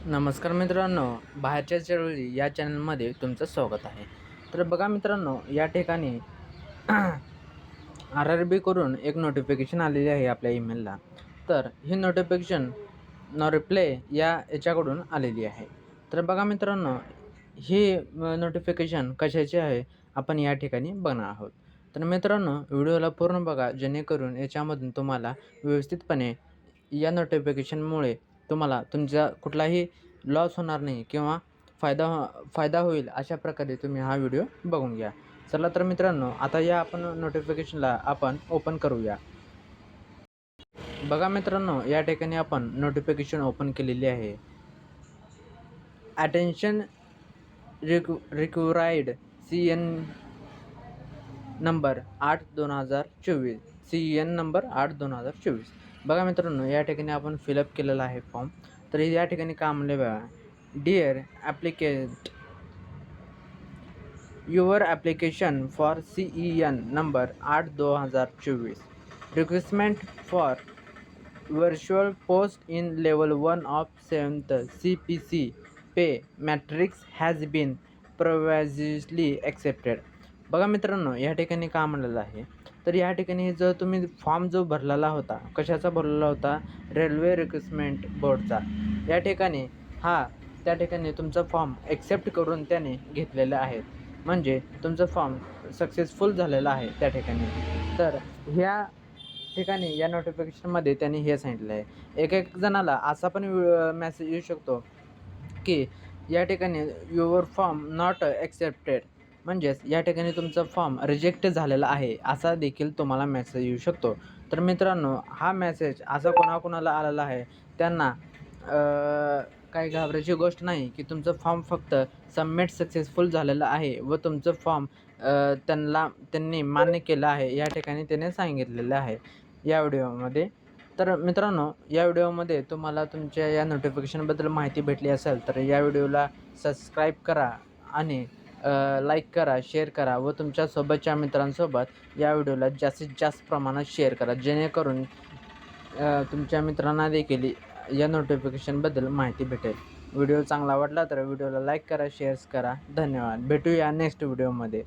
नमस्कार मित्रांनो, बाहेरच्या चळवळी या चॅनलमध्ये तुमचं स्वागत आहे. तर बघा मित्रांनो, या ठिकाणी RRB करून एक नोटिफिकेशन आलेली आहे आपल्या ईमेलला. तर ही नोटिफिकेशन नो रिप्लाय याच्याकडून आलेली आहे. तर बघा मित्रांनो, ही नोटिफिकेशन कशाची आहे आपण या ठिकाणी बघणार आहोत. तर मित्रांनो, व्हिडिओला पूर्ण बघा, जेणेकरून याच्यामधून तुम्हाला व्यवस्थितपणे या नोटिफिकेशनमुळे तुम्हाला तुमचा कुठलाही लॉस होणार नाही किंवा फायदा होईल, अशा प्रकारे तुम्ही हा व्हिडिओ बघून घ्या. चला तर मित्रांनो, आता या आपण नोटिफिकेशनला आपण ओपन करूया. बघा मित्रांनो, या ठिकाणी आपण नोटिफिकेशन ओपन केलेली आहे. Attention required CN number 8/2024 CN number 8/2024. बघा मित्रांनो, या ठिकाणी आपण फिलअप केलेला आहे फॉर्म. तर या ठिकाणी काय म्हणले बघा, dear applicant, your application for CEN number 8/2024 recruitment for virtual post in level 1 of 7th CPC pay matrix has been provisionally accepted. बघा मित्रांनो, या ठिकाणी काय म्हणलेलं आहे, तर या ठिकाणी जर तुम्ही फॉर्म जो भरलेला होता, कशाचा भरलेला होता, रेल्वे रिक्रुटमेंट बोर्डचा, या ठिकाणी त्या ठिकाणी तुमचा फॉर्म ॲक्सेप्ट करून त्याने घेतलेला आहे, म्हणजे तुमचा फॉर्म सक्सेसफुल झालेला आहे त्या ठिकाणी. तर ह्या ठिकाणी या नोटिफिकेशनमध्ये त्यांनी हे सांगितलं आहे. एक जणाला असा पण मेसेज येऊ शकतो की या ठिकाणी युअर फॉर्म नॉट ॲक्सेप्टेड, म्हणजेच या ठिकाणी तुमचा फॉर्म रिजेक्ट झालेला आहे, असा देखील तुम्हाला मेसेज येऊ शकतो. तर मित्रांनो, हा मेसेज असा कोणाकोणाला आलेला आहे त्यांना काही घाबरायची गोष्ट नाही, की फॉर्म फक्त सबमिट सक्सेसफुल झालेलं आहे व तुमचं फॉर्म त्यांनी मान्य केलं आहे, या ठिकाणी त्याने सांगितलेलं आहे या व्हिडिओमध्ये. तर मित्रांनो, या व्हिडिओमध्ये तुम्हाला तुमच्या या नोटिफिकेशनबद्दल माहिती भेटली असेल तर या व्हिडिओला सबस्क्राईब करा आणि लाईक करा, शेअर करा व तुमच्या सोबतच्या मित्रांसोबत या व्हिडिओला जास्तीत जास्त प्रमाणात शेअर करा, जेणेकरून तुमच्या मित्रांना देखील या नोटिफिकेशनबद्दल माहिती भेटेल. व्हिडिओ चांगला वाटला तर व्हिडिओला लाईक करा, शेअर्स करा. धन्यवाद. भेटूया नेक्स्ट व्हिडिओमध्ये.